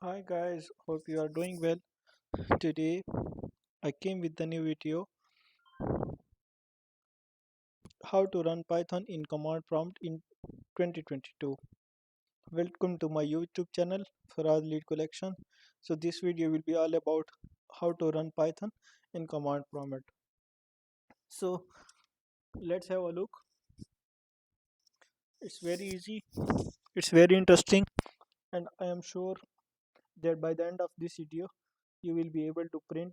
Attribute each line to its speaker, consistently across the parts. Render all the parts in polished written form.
Speaker 1: Hi guys, hope you are doing well. Today I came with the new video how to run Python in command prompt in 2022. Welcome to my YouTube channel Farhad Lead Collection. So this video will be all about how to run Python in command prompt. So let's have a look. It's very easy, it's very interesting, and I am sure that by the end of this video you will be able to print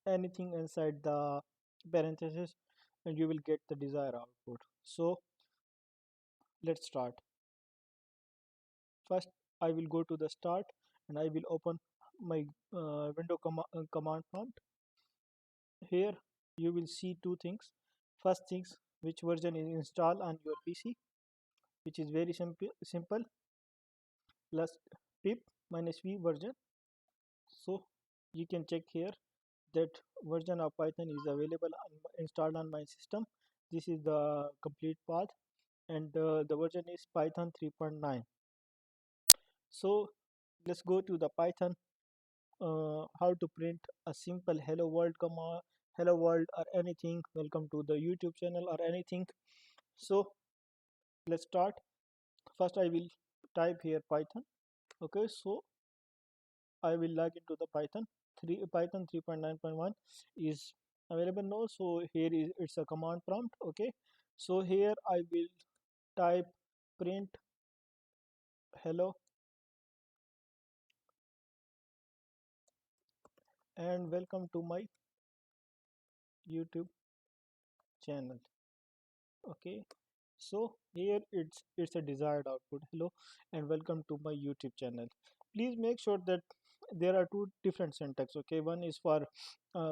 Speaker 1: anything inside the parentheses and you will get the desired output. So let's start. First I will go to the start and I will open my command prompt. Here you will see two things. First things, which version is installed on your PC, which is very simple, plus pip minus v version. So you can check here that version of Python is available installed on my system. This is the complete path, and the version is Python 3.9. So let's go to the Python, how to print a simple hello world command, hello world or anything, welcome to the YouTube channel or anything. So let's start. First I will type here Python. Okay, so I will log into the Python 3.9.1 is available now. So here is it's a command prompt. Okay, so here I will type print hello and welcome to my YouTube channel. Okay, so here it's a desired output, hello and welcome to my YouTube channel. Please make sure that there are two different syntax. Okay, one is for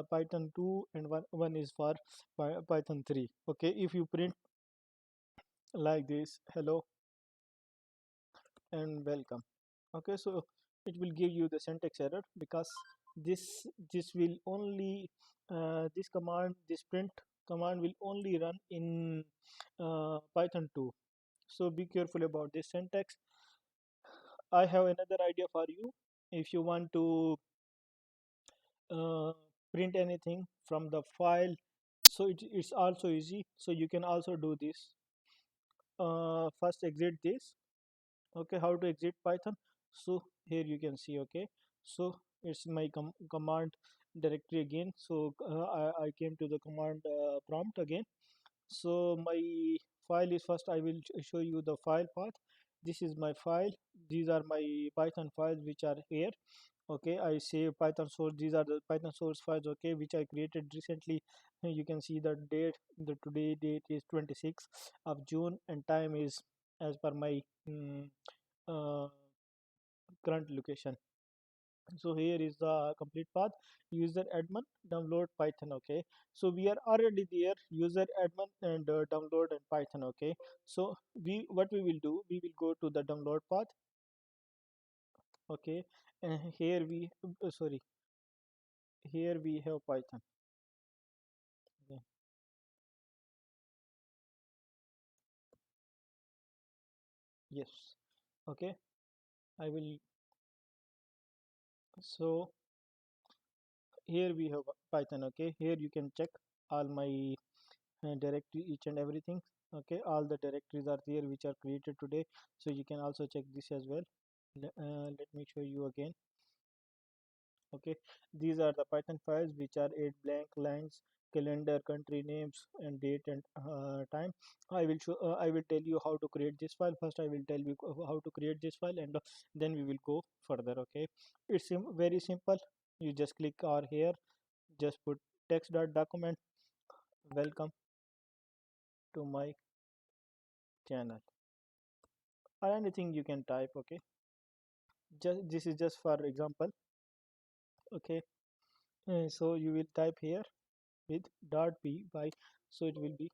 Speaker 1: Python 2 and one is for Python 3. Okay, if you print like this hello and welcome, okay, so it will give you the syntax error because this will only this print command will only run in Python 2. So be careful about this syntax. I have another idea for you. If you want to uh, print anything from the file, so it's also easy. So you can also do this. First exit this. Okay, how to exit Python? So here you can see. Okay, so it's my command directory again. So I came to the command prompt again. So my file is, first I will show you the file path. This is my file, these are my Python files which are here. Okay, I save Python source, these are the Python source files, okay, which I created recently. You can see the date, the today date is 26th of June and time is as per my uh, current location. So here is the complete path. User admin download Python. Okay, so we are already there, user admin and download and Python. Okay, so what we will do, we will go to the download path. Okay, and here we sorry, here we have Python. Okay. Yes, okay, I will. So here we have Python. Okay, here you can check all my directory, each and everything. Okay, all the directories are there which are created today, so you can also check this as well. Let me show you again. Okay, these are the Python files which are 8 blank lines, calendar, country names and date and time. I will tell you how to create this file. First I will tell you how to create this file, and then we will go further. Okay, it's very simple. You just click or here, just put text.document, welcome to my channel, or anything you can type. Okay, just this is just for example. Okay, so you will type here with dot p by, so it will be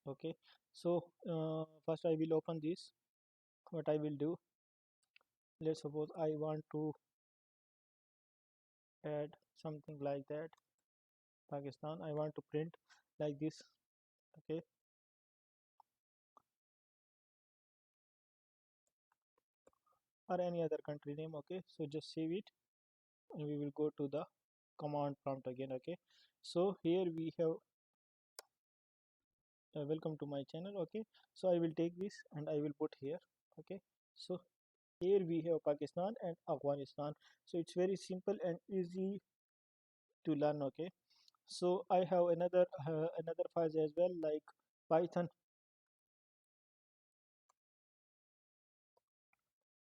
Speaker 1: okay. So first I will open this. What I will do, let's suppose I want to add something like that, Pakistan, I want to print like this. Okay, or any other country name. Okay, so just save it, and we will go to the command prompt again. Okay, so here we have welcome to my channel. Okay, so I will take this and I will put here. Okay, so here we have Pakistan and Afghanistan, so it's very simple and easy to learn. Okay, so I have another files as well, like python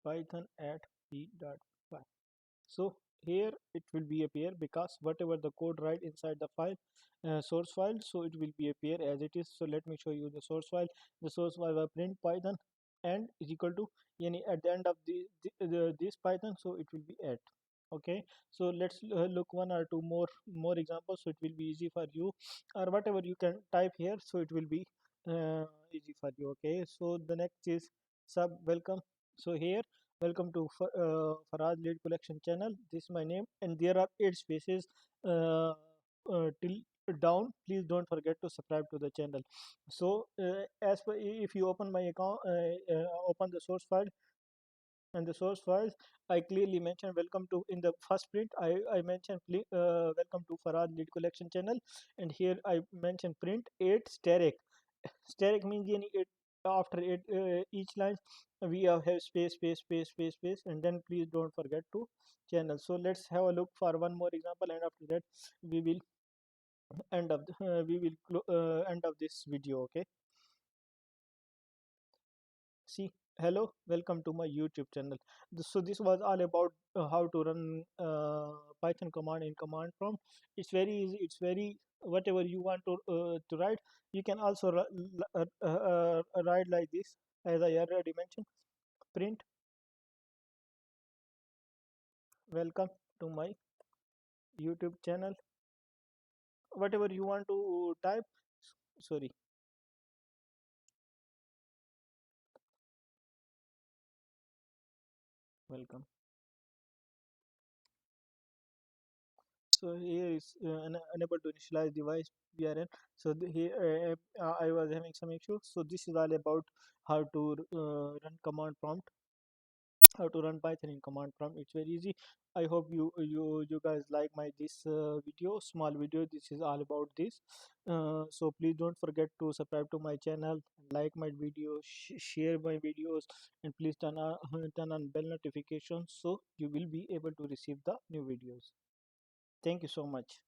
Speaker 1: python at p.py. So here it will be appear because whatever the code write inside the file, source file, so it will be appear as it is. So let me show you the source file. The source file will print python and is equal to, yani at the end of this python, so it will be at. Okay, so let's look one or two more examples, so it will be easy for you, or whatever you can type here, so it will be easy for you. Okay, so the next is sub welcome. So here, welcome to Farhad Lead Collection channel. This is my name, and there are 8 spaces till down. Please don't forget to subscribe to the channel. So, as per, if you open my account, open the source file, and the source files, I clearly mentioned welcome to, in the first print. I mentioned welcome to Farhad Lead Collection channel, and here I mentioned print 8 Static means any it after it each line we have space, and then please don't forget to channel. So let's have a look for one more example, and after that we will end of this video. Okay, see, hello, welcome to my YouTube channel. So this was all about how to run Python command in command prompt. It's very easy, it's very, whatever you want to write, you can also write like this, as I already mentioned, print welcome to my YouTube channel, whatever you want to type. Sorry, welcome. So here is unable to initialize device VRN. So here I was having some issues. So this is all about how to run command prompt, how to run Python in command prompt. It's very easy. I hope you guys like my this video, small video. This is all about this. So please don't forget to subscribe to my channel, like my video, share my videos, and please turn on bell notifications, so you will be able to receive the new videos. Thank you so much.